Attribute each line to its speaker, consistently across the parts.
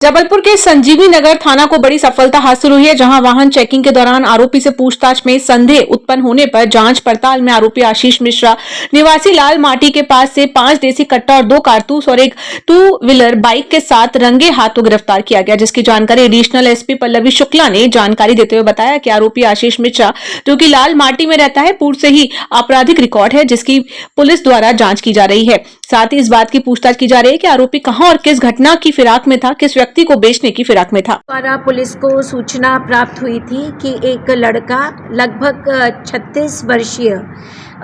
Speaker 1: जबलपुर के संजीवनी नगर थाना को बड़ी सफलता हासिल हुई है, जहां वाहन चेकिंग के दौरान आरोपी से पूछताछ में संदेह उत्पन्न होने पर जांच पड़ताल में आरोपी आशीष मिश्रा निवासी लाल माटी के पास से 5 देसी कट्टा और 2 कारतूस और एक 2 व्हीलर बाइक के साथ रंगे हाथों गिरफ्तार किया गया, जिसकी जानकारी एडिशनल एसपी पल्लवी शुक्ला ने जानकारी देते हुए बताया कि आरोपी आशीष मिश्रा, जो कि लाल माटी में रहता है, पूर्व से ही आपराधिक रिकॉर्ड है, जिसकी पुलिस द्वारा जांच की जा रही है। साथ ही इस बात की पूछताछ की जा रही है कि आरोपी कहां और किस घटना की फिराक में था, किस व्यक्ति को बेचने की फिराक में था।
Speaker 2: द्वारा पुलिस को सूचना प्राप्त हुई थी कि एक लड़का लगभग 36 वर्षीय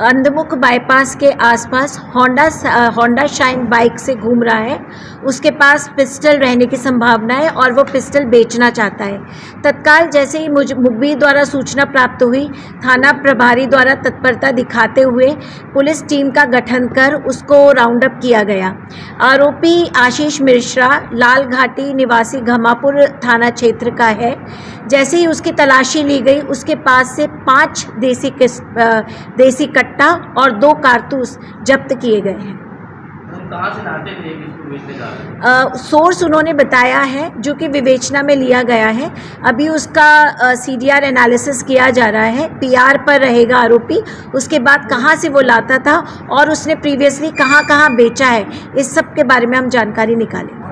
Speaker 2: अंधमुख बाईपास के आसपास होंडा शाइन बाइक से घूम रहा है। उसके पास पिस्टल रहने की संभावना है और वो पिस्टल बेचना चाहता है। तत्काल जैसे ही मुखबिर द्वारा सूचना प्राप्त हुई, थाना प्रभारी द्वारा तत्परता दिखाते हुए पुलिस टीम का गठन कर उसको राउंड अप किया गया। आरोपी आशीष मिश्रा लाल घाटी निवासी घमापुर थाना क्षेत्र का है। जैसे ही उसकी तलाशी ली गई, उसके पास से 5 देसी कट्टा और 2 कारतूस जब्त किए गए हैं।
Speaker 3: कहाँ से लाते थे, किसको बेचने जा रहे थे?
Speaker 2: सोर्स उन्होंने बताया है, जो कि विवेचना में लिया गया है। अभी उसका CDR एनालिसिस किया जा रहा है। PR पर रहेगा आरोपी। उसके बाद कहाँ से वो लाता था और उसने प्रीवियसली कहाँ बेचा है, इस सब के बारे में हम जानकारी निकालेंगे।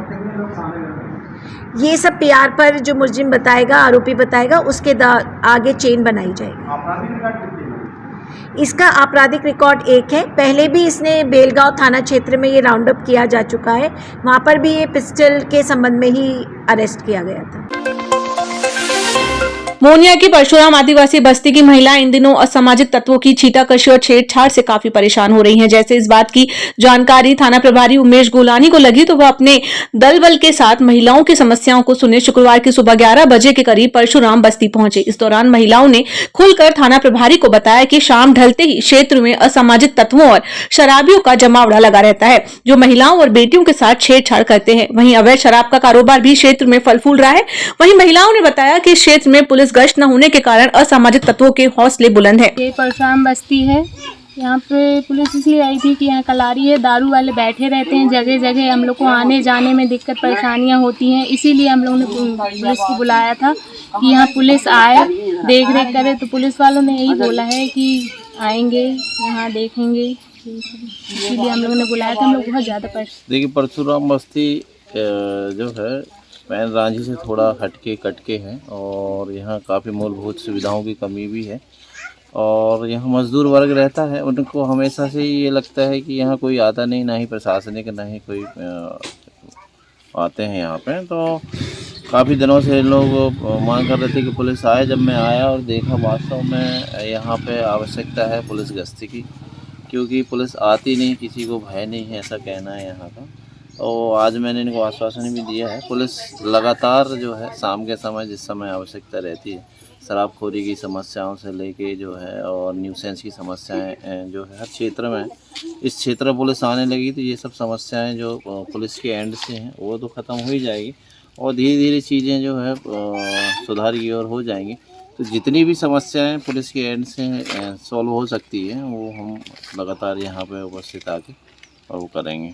Speaker 2: ये सब PR पर जो मुलजिम बताएगा, आरोपी बताएगा, उसके आगे चेन बनाई जाएगी। इसका आपराधिक रिकॉर्ड 1 है। पहले भी इसने बेलगांव थाना क्षेत्र में ये राउंड अप किया जा चुका है। वहाँ पर भी ये पिस्टल के संबंध में ही अरेस्ट किया गया था।
Speaker 1: मोनिया की परशुराम आदिवासी बस्ती की महिलाएं इन दिनों असामाजिक तत्वों की छीटाकशी और छेड़छाड़ से काफी परेशान हो रही हैं। जैसे इस बात की जानकारी थाना प्रभारी उमेश गोलानी को लगी तो वह अपने दल बल के साथ महिलाओं की समस्याओं को सुनने शुक्रवार की सुबह 11 बजे के करीब परशुराम बस्ती पहुंचे। इस दौरान महिलाओं ने खुलकर थाना प्रभारी को बताया कि शाम ढलते ही क्षेत्र में असामाजिक तत्वों और शराबियों का जमावड़ा लगा रहता है, जो महिलाओं और बेटियों के साथ छेड़छाड़ करते हैं। वहीं अवैध शराब का कारोबार भी क्षेत्र में फल फूल रहा है। वहीं महिलाओं ने बताया कि क्षेत्र में पुलिस गश्त न होने के कारण असामाजिक तत्वों के हौसले बुलंद है।
Speaker 4: ये परशुराम बस्ती है। यहाँ पे पुलिस इसलिए आई थी कि यहाँ कलारी है, दारू वाले बैठे रहते हैं जगह जगह। हम लोग को आने जाने में दिक्कत परेशानियाँ होती हैं, इसीलिए हम लोगों ने पुलिस को बुलाया था कि यहाँ पुलिस आए, देख रेख करे। तो पुलिस वालों ने यही बोला है कि आएंगे, यहाँ देखेंगे, इसीलिए हम लोगों ने बुलाया था। हम लोग बहुत ज़्यादा
Speaker 3: देखिए, परशुराम बस्ती जो है पैन रांझी से थोड़ा हटके कटके हैं और यहाँ काफ़ी मूलभूत सुविधाओं की कमी भी है और यहाँ मजदूर वर्ग रहता है। उनको हमेशा से ये लगता है कि यहाँ कोई आता नहीं, ना ही प्रशासनिक, ना ही कोई आते हैं यहाँ पे। तो काफ़ी दिनों से लोग मांग कर रहे थे कि पुलिस आए। जब मैं आया और देखा, वास्तव में यहाँ पे आवश्यकता है पुलिस गश्ती की, क्योंकि पुलिस आती नहीं, किसी को भय नहीं है, ऐसा कहना है यहाँ का। तो आज मैंने इनको आश्वासन भी दिया है। पुलिस लगातार जो है शाम के समय, जिस समय आवश्यकता रहती है, शराबखोरी की समस्याओं से लेके जो है और न्यूसेंस की समस्याएं जो है हर क्षेत्र में, इस क्षेत्र में पुलिस आने लगी तो ये सब समस्याएं जो पुलिस के एंड से हैं वो तो ख़त्म हो ही जाएगी और धीरे धीरे चीज़ें जो है सुधार की ओर हो जाएंगी। तो जितनी भी समस्याएं पुलिस के एंड से सॉल्व हो सकती हैं वो हम लगातार यहाँ पर उपस्थित आके और वो करेंगे।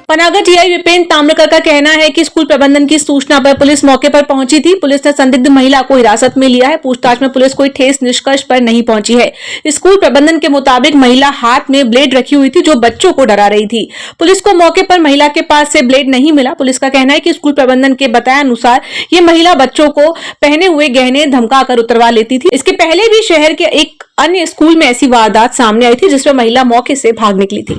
Speaker 1: पनागर TI विपिन ताम्रकर का कहना है कि स्कूल प्रबंधन की सूचना पर पुलिस मौके पर पहुंची थी। पुलिस ने संदिग्ध महिला को हिरासत में लिया है। पूछताछ में पुलिस कोई ठोस निष्कर्ष पर नहीं पहुंची है। स्कूल प्रबंधन के मुताबिक महिला हाथ में ब्लेड रखी हुई थी, जो बच्चों को डरा रही थी। पुलिस को मौके पर महिला के पास से ब्लेड नहीं मिला। पुलिस का कहना है कि स्कूल प्रबंधन के बताए अनुसार ये महिला बच्चों को पहने हुए गहने धमका कर उतरवा लेती थी। इसके पहले भी शहर के एक अन्य स्कूल में ऐसी वारदात सामने आई थी, जिसमें महिला मौके से भाग निकली थी।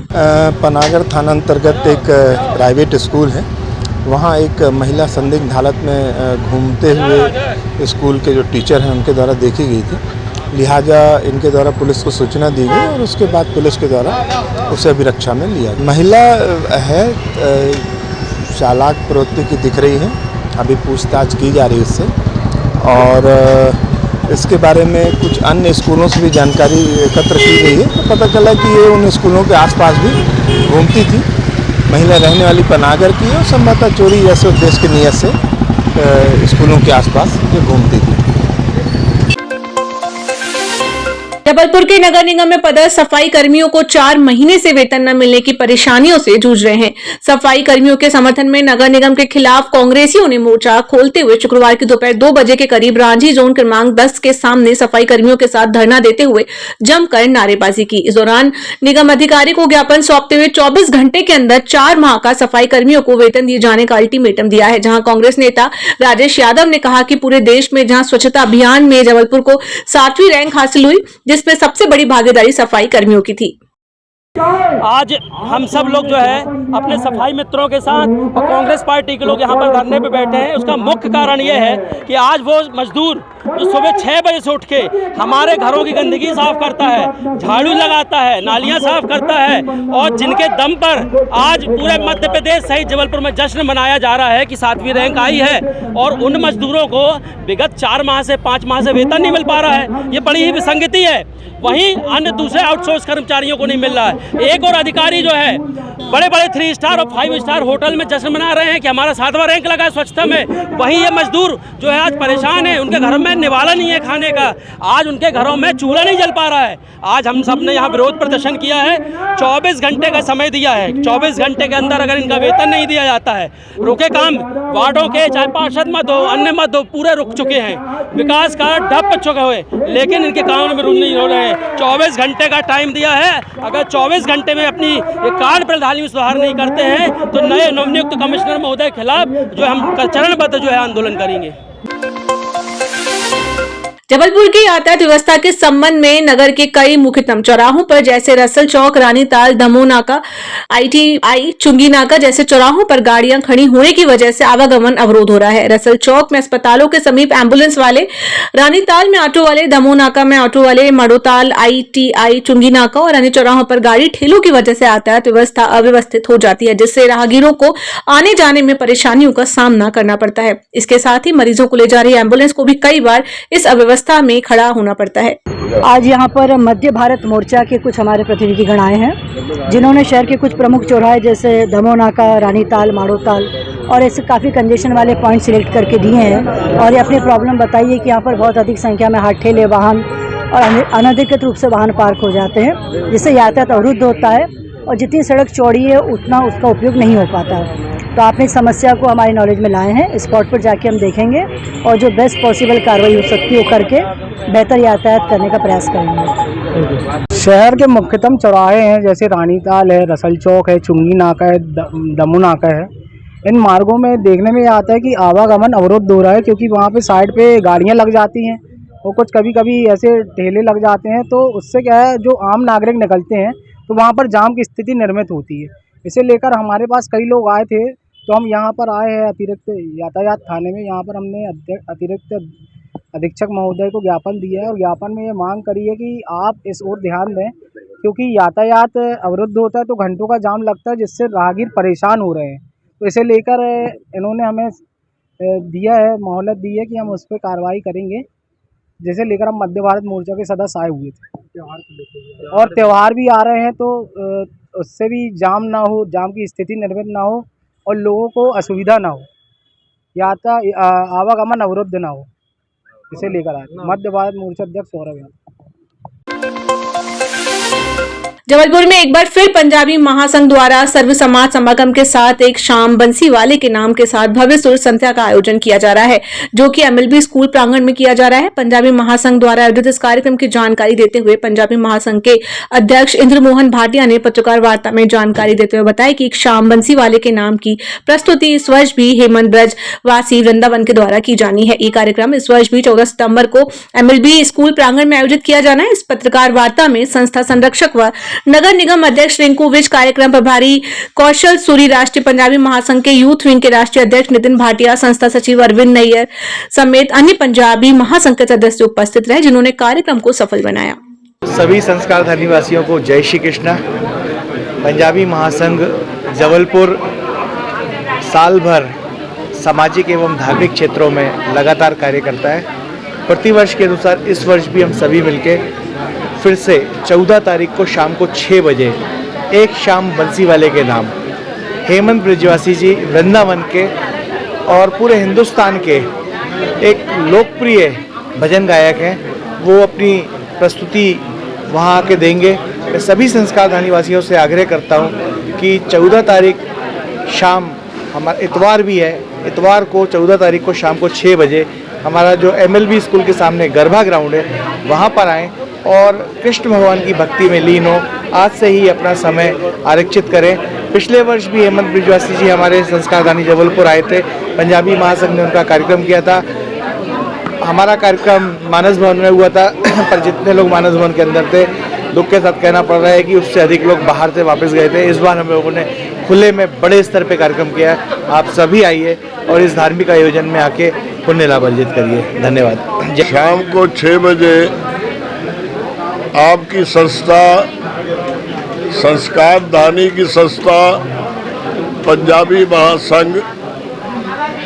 Speaker 5: पनागर थाना अंतर्गत एक प्राइवेट स्कूल है, वहाँ एक महिला संदिग्ध हालत में घूमते हुए स्कूल के जो टीचर हैं उनके द्वारा देखी गई थी। लिहाजा इनके द्वारा पुलिस को सूचना दी गई और उसके बाद पुलिस के द्वारा उसे अभिरक्षा में लिया। महिला है, चालाक प्रवृत्ति की दिख रही है। अभी पूछताछ की जा रही है इससे और इसके बारे में कुछ अन्य स्कूलों से भी जानकारी एकत्र की गई है। तो पता चला कि ये उन स्कूलों के आसपास भी घूमती थी। महिला रहने वाली पनागर की और संभवतः चोरी जैसे उद्देश्य की नीयत से स्कूलों के आसपास ये घूमती थी।
Speaker 1: जबलपुर के नगर निगम में पदस्थ सफाई कर्मियों को 4 महीने से वेतन न मिलने की परेशानियों से जूझ रहे हैं। सफाई कर्मियों के समर्थन में नगर निगम के खिलाफ कांग्रेसियों ने मोर्चा खोलते हुए शुक्रवार की दोपहर 2 बजे के करीब रांझी जोन क्रमांक 10 के सामने सफाई कर्मियों के साथ धरना देते हुए जमकर नारेबाजी की। इस दौरान निगम अधिकारी को ज्ञापन सौंपते हुए 24 घंटे के अंदर 4 माह का सफाई कर्मियों को वेतन दिए जाने का अल्टीमेटम दिया है। जहां कांग्रेस नेता राजेश यादव ने कहा कि पूरे देश में जहां स्वच्छता अभियान में जबलपुर को 7वीं रैंक हासिल हुई, जिसमें सबसे बड़ी भागीदारी सफाई कर्मियों की थी।
Speaker 6: आज हम सब लोग जो है अपने सफाई मित्रों के साथ और कांग्रेस पार्टी के लोग यहाँ पर धरने पे बैठे हैं। उसका मुख्य कारण ये है कि आज वो मजदूर जो सुबह 6 बजे से उठ के हमारे घरों की गंदगी साफ करता है, झाड़ू लगाता है, नालियाँ साफ करता है और जिनके दम पर आज पूरे मध्य प्रदेश सहित जबलपुर में जश्न मनाया जा रहा है कि 7वीं रैंक आई है, और उन मजदूरों को विगत 4 माह से 5 माह से वेतन नहीं मिल पा रहा है। ये बड़ी ही विसंगति है। वहीं अन्य दूसरे आउटसोर्स कर्मचारियों को नहीं मिल रहा है। एक और अधिकारी जो है बड़े बड़े 3 स्टार और 5 स्टार होटल में जश्न मना रहे हैं कि हमारा 7वां रैंक लगा है स्वच्छता में। वहीं ये मजदूर जो है आज परेशान है, उनके घरों में निवाला नहीं है खाने का, आज उनके घरों में चूल्हा नहीं जल पा रहा है। आज हम सब ने यहाँ विरोध प्रदर्शन किया है, 24 घंटे का समय दिया है। 24 घंटे के अंदर अगर इनका वेतन नहीं दिया जाता है, रुके काम वार्डों के, चाहे पार्षद मत हो अन्य मत हो, पूरे रुक चुके हैं। विकास का ठप चुके हुए, लेकिन इनके काम में रूल नहीं हो रहे हैं। 24 घंटे का टाइम दिया है, अगर 24 घंटे में अपनी कार्य प्रणाली में सुधार नहीं करते हैं तो नए नवनियुक्त कमिश्नर महोदय के खिलाफ जो हम चरणबद्ध जो है आंदोलन करेंगे।
Speaker 1: जबलपुर की यातायात व्यवस्था के संबंध में नगर के कई मुख्यतम चौराहों पर जैसे रसल चौक, रानीताल, दमोह नाका, ITI, चुंगी नाका जैसे चौराहों पर गाड़ियां खड़ी होने की वजह से आवागमन अवरोध हो रहा है। रसल चौक में अस्पतालों के समीप एम्बुलेंस वाले, रानीताल में ऑटो वाले, दमोह नाका में ऑटो वाले, मड़ोताल, ITI, चुंगी नाका और अन्य चौराहों पर गाड़ी ठेलों की वजह से यातायात व्यवस्था अव्यवस्थित हो जाती है, जिससे राहगीरों को आने जाने में परेशानियों का सामना करना पड़ता है। इसके साथ ही मरीजों को ले जा रही एम्बुलेंस को भी कई बार इस अव्यवस्था में खड़ा होना पड़ता है।
Speaker 7: आज यहाँ पर मध्य भारत मोर्चा के कुछ हमारे प्रतिनिधिगण आए हैं, जिन्होंने शहर के कुछ प्रमुख चौराहे जैसे दमोह नाका, रानीताल, माड़ोताल और ऐसे काफ़ी कंजेशन वाले पॉइंट सिलेक्ट करके दिए हैं और ये अपनी प्रॉब्लम बताई है कि यहाँ पर बहुत अधिक संख्या में हाथ ठेले, वाहन और अनधिकृत रूप से वाहन पार्क हो जाते हैं, जिससे यातायात अवरुद्ध होता है और जितनी सड़क चौड़ी है उतना उसका उपयोग नहीं हो पाता है। तो आपने इस समस्या को हमारी नॉलेज में लाए हैं। स्पॉट पर जाके हम देखेंगे और जो बेस्ट पॉसिबल कार्रवाई हो सकती है वो करके बेहतर यातायात करने का प्रयास करेंगे।
Speaker 8: शहर के मुख्यतम चौराहे हैं जैसे रानीताल है, रसल चौक है, चुंगी नाका है, दमोह नाका है। इन मार्गों में देखने में आता है कि आवागमन अवरुद्ध हो रहा है, क्योंकि वहाँ पे साइड पे गाड़ियाँ लग जाती हैं और कुछ कभी कभी ऐसे ठेले लग जाते हैं, तो उससे क्या है जो आम नागरिक निकलते हैं तो वहाँ पर जाम की स्थिति निर्मित होती है। इसे लेकर हमारे पास कई लोग आए थे, तो हम यहाँ पर आए हैं अतिरिक्त यातायात थाने में। यहाँ पर हमने अतिरिक्त अधीक्षक महोदय को ज्ञापन दिया है और ज्ञापन में ये मांग करी है कि आप इस ओर ध्यान दें, क्योंकि यातायात अवरुद्ध होता है तो घंटों का जाम लगता है, जिससे राहगीर परेशान हो रहे हैं। तो इसे लेकर इन्होंने हमें दिया है, मोहलत दी है कि हम उस पर कार्रवाई करेंगे, जिसे लेकर हम मध्य भारत मोर्चा के सदस्य आए हुए थे। और त्यौहार भी आ रहे हैं, तो उससे भी जाम ना हो, जाम की स्थिति निर्मित ना हो और लोगों को असुविधा ना हो, आवागमन अवरुद्ध ना हो, इसे लेकर आए। मध्य भारत मोर्चा अध्यक्ष सौरभ यादव।
Speaker 1: जबलपुर में एक बार फिर पंजाबी महासंघ द्वारा सर्व समाज समागम के साथ एक शाम बंसी वाले के नाम के साथ भव्य सुर संध्या का आयोजन किया जा रहा है, जो कि MLB स्कूल प्रांगण में किया जा रहा है। पंजाबी महासंघ द्वारा आयोजित इस कार्यक्रम की जानकारी देते हुए पंजाबी महासंघ के अध्यक्ष इंद्र मोहन भाटिया ने पत्रकार वार्ता में जानकारी देते हुए बताया कि एक शाम बंसी वाले के नाम की प्रस्तुति इस वर्ष भी हेमंत ब्रज वासी वृंदावन के द्वारा की जानी है। ये कार्यक्रम इस वर्ष भी 14 सितंबर को MLB स्कूल प्रांगण में आयोजित किया जाना है। इस पत्रकार वार्ता में संस्था संरक्षक व नगर निगम अध्यक्ष रिंकू विज, कार्यक्रम प्रभारी कौशल सूरी, राष्ट्रीय पंजाबी महासंघ के यूथ विंग के राष्ट्रीय अध्यक्ष नितिन भाटिया, संस्था सचिव अरविंद नैयर समेत अन्य पंजाबी महासंघ के सदस्य उपस्थित रहे, जिन्होंने कार्यक्रम को सफल बनाया।
Speaker 9: सभी संस्कार धर्मी वासियों को जय श्री कृष्णा। पंजाबी महासंघ जबलपुर साल भर सामाजिक एवं धार्मिक क्षेत्रों में लगातार कार्य करता है। प्रतिवर्ष के अनुसार इस वर्ष भी हम सभी मिलकर फिर से 14 तारीख को शाम को 6 बजे एक शाम बंसी वाले के नाम, हेमंत ब्रजवासी जी वृंदावन के और पूरे हिंदुस्तान के एक लोकप्रिय भजन गायक हैं, वो अपनी प्रस्तुति वहाँ आके देंगे। मैं सभी संस्कारधानी वासियों से आग्रह करता हूँ कि 14 तारीख शाम, हमारा इतवार भी है, इतवार को 14 तारीख को शाम को 6 बजे हमारा जो MLB स्कूल के सामने गरबा ग्राउंड है वहाँ पर आएँ और कृष्ण भगवान की भक्ति में लीन हो। आज से ही अपना समय आरक्षित करें। पिछले वर्ष भी हेमंत ब्रिजवासी जी हमारे संस्कारधानी जबलपुर आए थे, पंजाबी महासंघ ने उनका कार्यक्रम किया था। हमारा कार्यक्रम मानस भवन में हुआ था पर जितने लोग मानस भवन के अंदर थे, दुख के साथ कहना पड़ रहा है कि उससे अधिक लोग बाहर से वापस गए थे। इस बार हम लोगों ने खुले में बड़े स्तर पे कार्यक्रम किया। आप सभी आइए और इस धार्मिक आयोजन में आके पुण्य लाभ अर्जित करिए। धन्यवाद।
Speaker 10: शाम को 6 बजे आपकी संस्था, संस्कारधानी की संस्था पंजाबी महासंघ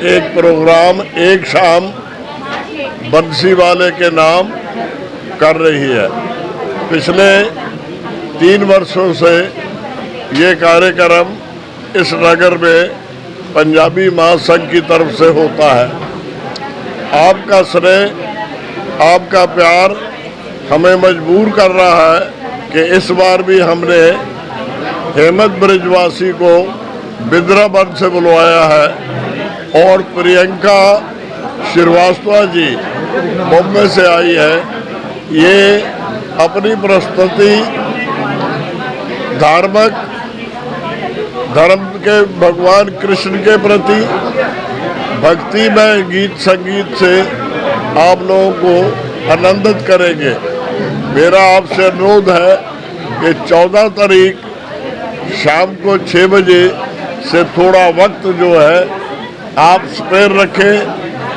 Speaker 10: एक प्रोग्राम एक शाम बंसी वाले के नाम कर रही है। पिछले 3 वर्षों से ये कार्यक्रम इस नगर में पंजाबी महासंघ की तरफ से होता है। आपका स्नेह, आपका प्यार हमें मजबूर कर रहा है कि इस बार भी हमने हेमंत ब्रिजवासी को बिद्रावन से बुलवाया है और प्रियंका श्रीवास्तव जी बॉम्बे से आई है। ये अपनी प्रस्तुति धर्म के भगवान कृष्ण के प्रति भक्ति में गीत संगीत से आप लोगों को आनंदित करेंगे। मेरा आपसे अनुरोध है कि 14 तारीख शाम को 6 बजे से थोड़ा वक्त जो है आप स्पेयर रखें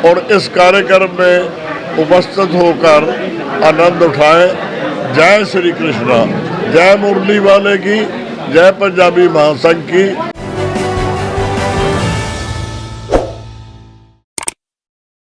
Speaker 10: और इस कार्यक्रम में उपस्थित होकर आनंद उठाएं। जय श्री कृष्णा, जय मुरली वाले की, जय पंजाबी महासंघ की।